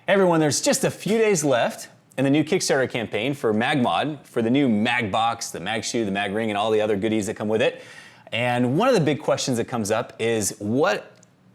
Hey everyone, there's just a few days left in the new Kickstarter campaign for MagMod, for the new MagBox, the Mag Shoe, the Mag Ring, and all the other goodies that come with it. And one of the big questions that comes up is, what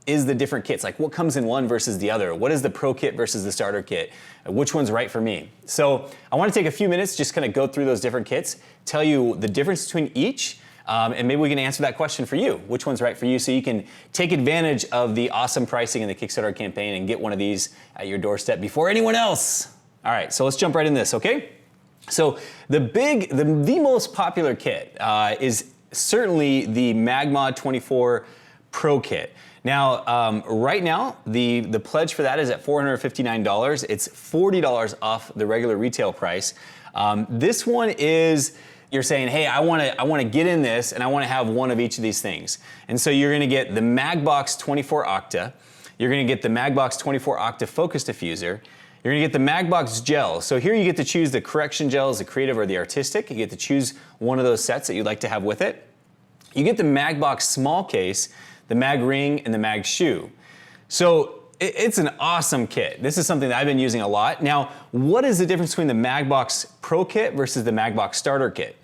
is the different kits? Like, what comes in one versus the other? What is the Pro Kit versus the Starter Kit? Which one's right for me? So I want to take a few minutes, just kind of go through those different kits, tell you the difference between each, and maybe we can answer that question for you. Which one's right for you, so you can take advantage of the awesome pricing in the Kickstarter campaign and get one of these at your doorstep before anyone else. All right, so let's jump right in this, okay? So the most popular kit is certainly the MagMod 24 Pro Kit. Now, right now, the pledge for that is at $459. It's $40 off the regular retail price. This one is, you're saying, hey, I wanna get in this and I wanna have one of each of these things. And so you're gonna get the MagBox 24 Octa, you're gonna get the MagBox 24 Octa Focus Diffuser, you're gonna get the MagBox Gel. So here you get to choose the correction gels, the creative or the artistic. You get to choose one of those sets that you'd like to have with it. You get the MagBox Small Case, the Mag Ring, and the Mag Shoe. So it's an awesome kit. This is something that I've been using a lot. Now, what is the difference between the MagBox Pro Kit versus the MagBox Starter Kit?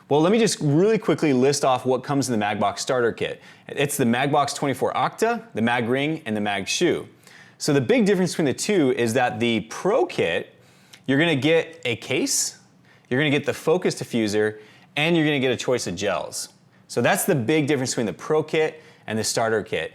Well, let me just really quickly list off what comes in the MagBox Starter Kit. It's the MagBox 24 Octa, the Mag Ring, and the Mag Shoe. So the big difference between the two is that the Pro Kit, you're gonna get a case, you're gonna get the Focus Diffuser, and you're gonna get a choice of gels. So that's the big difference between the Pro Kit and the Starter Kit.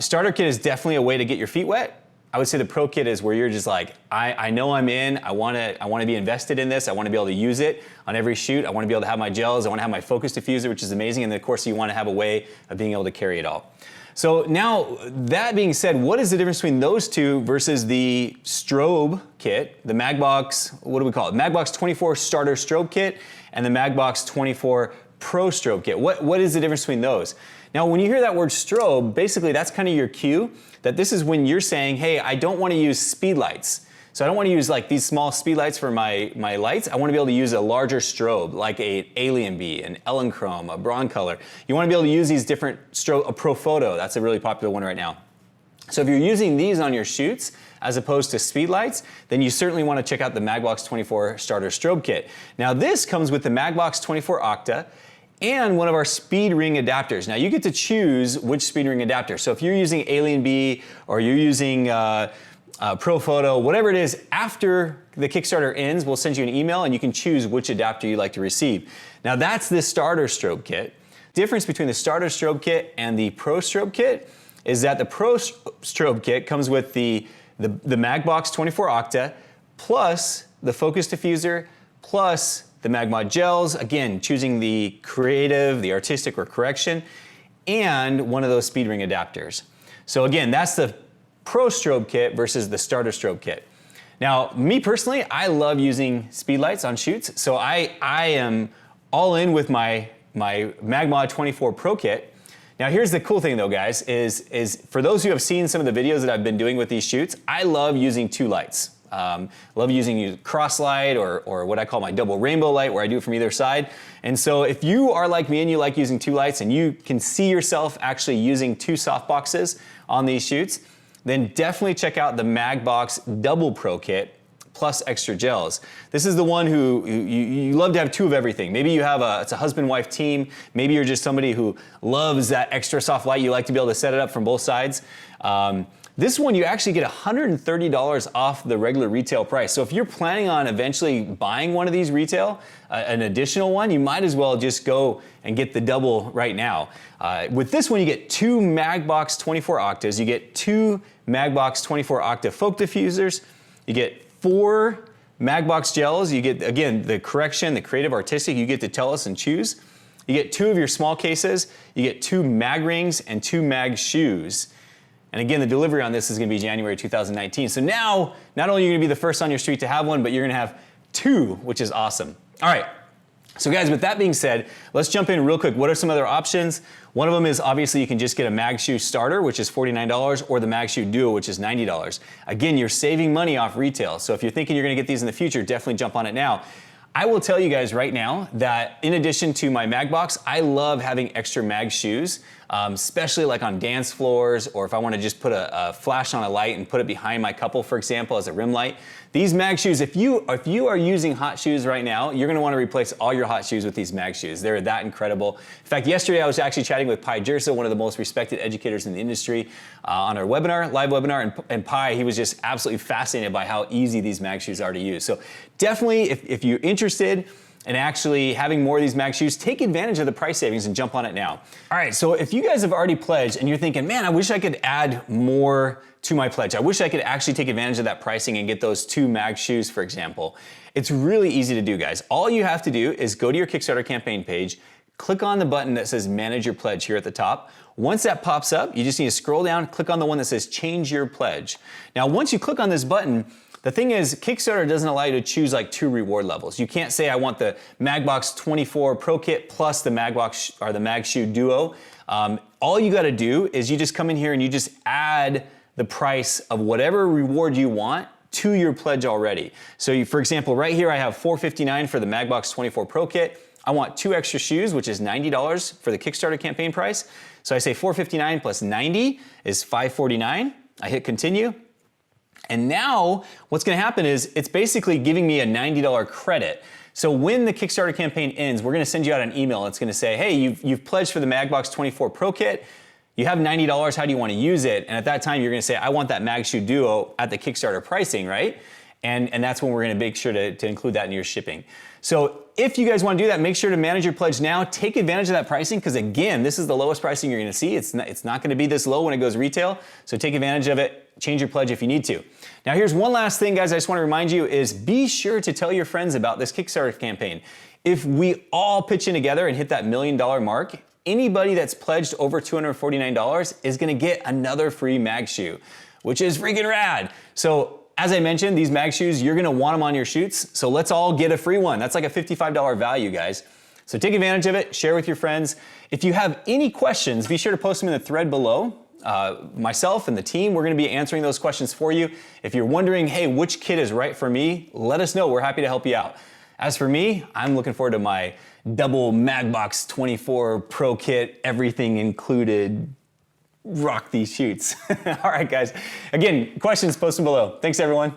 Starter Kit is definitely a way to get your feet wet. I would say the Pro Kit is where you're just like, I know I'm in, I wanna be invested in this, I wanna be able to use it on every shoot, I wanna be able to have my gels, I wanna have my Focus Diffuser, which is amazing, and then of course you wanna have a way of being able to carry it all. So now, that being said, what is the difference between those two versus the Strobe Kit, the MagBox, what do we call it? MagBox 24 Starter Strobe Kit and the MagBox 24 Pro Strobe Kit. What is the difference between those? Now, when you hear that word strobe, basically that's kind of your cue that this is when you're saying, hey, I don't want to use speed lights. So I don't want to use like these small speed lights for my lights. I want to be able to use a larger strobe, like a Alien Bee, an Ellen Chrome, a Broncolor. You want to be able to use these different strobe, a Pro Photo, that's a really popular one right now. So if you're using these on your shoots, as opposed to speed lights, then you certainly want to check out the MagBox 24 Starter Strobe Kit. Now this comes with the MagBox 24 Octa, and one of our speed ring adapters. Now you get to choose which speed ring adapter. So if you're using Alien Bee or you're using Pro Photo, whatever it is, after the Kickstarter ends, we'll send you an email and you can choose which adapter you'd like to receive. Now that's the Starter Strobe Kit. Difference between the Starter Strobe Kit and the Pro Strobe Kit is that the Pro Strobe Kit comes with the MagBox 24 Octa plus the Focus Diffuser plus the MagMod gels, again, choosing the creative, the artistic, or correction, and one of those speed ring adapters. So again, that's the Pro Strobe Kit versus the Starter Strobe Kit. Now, me personally, I love using speed lights on shoots, so I am all in with my MagMod 24 Pro Kit. Now here's the cool thing though, guys, is for those who have seen some of the videos that I've been doing with these shoots, I love using two lights. Love using cross light or what I call my double rainbow light, where I do it from either side. And so if you are like me and you like using two lights and you can see yourself actually using two softboxes on these shoots, then definitely check out the MagBox Double Pro Kit plus extra gels. This is the one who you love to have two of everything. Maybe you have it's a husband-wife team. Maybe you're just somebody who loves that extra soft light. You like to be able to set it up from both sides. This one, you actually get $130 off the regular retail price. So if you're planning on eventually buying one of these retail, an additional one, you might as well just go and get the double right now. With this one, you get two MagBox 24 Octas, you get two MagBox 24 Octa Focus Diffusers, you get 4 MagBox gels, you get, again, the correction, the creative, artistic, you get to tell us and choose. You get 2 of your small cases, you get 2 Mag Rings and 2 Mag Shoes. And again, the delivery on this is gonna be January 2019. So now, not only are you gonna be the first on your street to have one, but you're gonna have 2, which is awesome. All right, so guys, with that being said, let's jump in real quick. What are some other options? One of them is obviously you can just get a Mag Shoe Starter, which is $49, or the Mag Shoe Duo, which is $90. Again, you're saving money off retail. So if you're thinking you're gonna get these in the future, definitely jump on it now. I will tell you guys right now that in addition to my MagBox, I love having extra Mag shoes. especially like on dance floors, or if I want to just put a flash on a light and put it behind my couple, for example, as a rim light. These mag shoes, if you are using hot shoes right now, you're going to want to replace all your hot shoes with these mag shoes. They're that incredible. In fact, yesterday I was actually chatting with Pi Jersa, one of the most respected educators in the industry, on our webinar, live webinar, and Pi, he was just absolutely fascinated by how easy these mag shoes are to use. So definitely, if you're interested and actually having more of these mag shoes, take advantage of the price savings and jump on it now. All right, so if you guys have already pledged and you're thinking, man, I wish I could add more to my pledge. I wish I could actually take advantage of that pricing and get those 2 mag shoes, for example. It's really easy to do, guys. All you have to do is go to your Kickstarter campaign page, click on the button that says Manage Your Pledge here at the top. Once that pops up, you just need to scroll down, click on the one that says Change Your Pledge. Now, once you click on this button, the thing is, Kickstarter doesn't allow you to choose like 2 reward levels. You can't say I want the MagBox 24 Pro Kit plus the MagBox or the Mag Shoe Duo. All you gotta do is you just come in here and you just add the price of whatever reward you want to your pledge already. So for example, right here I have $459 for the MagBox 24 Pro Kit. I want 2 extra shoes, which is $90 for the Kickstarter campaign price. So I say $459 plus 90 is $549. I hit continue. And now what's gonna happen is it's basically giving me a $90 credit. So when the Kickstarter campaign ends, we're gonna send you out an email. It's gonna say, hey, you've pledged for the MagBox 24 Pro Kit. You have $90, how do you wanna use it? And at that time, you're gonna say, I want that Mag Shoe Duo at the Kickstarter pricing, right? And that's when we're gonna make sure to include that in your shipping. So if you guys wanna do that, make sure to manage your pledge now. Take advantage of that pricing, because again, this is the lowest pricing you're gonna see. It's not gonna be this low when it goes retail. So take advantage of it. Change your pledge if you need to. Now here's one last thing, guys, I just wanna remind you is be sure to tell your friends about this Kickstarter campaign. If we all pitch in together and hit that $1 million mark, anybody that's pledged over $249 is gonna get another free mag shoe, which is freaking rad. So as I mentioned, these mag shoes, you're gonna want them on your shoots, so let's all get a free one. That's like a $55 value, guys. So take advantage of it, share with your friends. If you have any questions, be sure to post them in the thread below. Myself and the team, we're gonna be answering those questions for you. If you're wondering, hey, which kit is right for me, let us know, we're happy to help you out. As for me, I'm looking forward to my double MagBox 24 Pro Kit, everything included, rock these shoots. All right, guys. Again, questions, post them below. Thanks, everyone.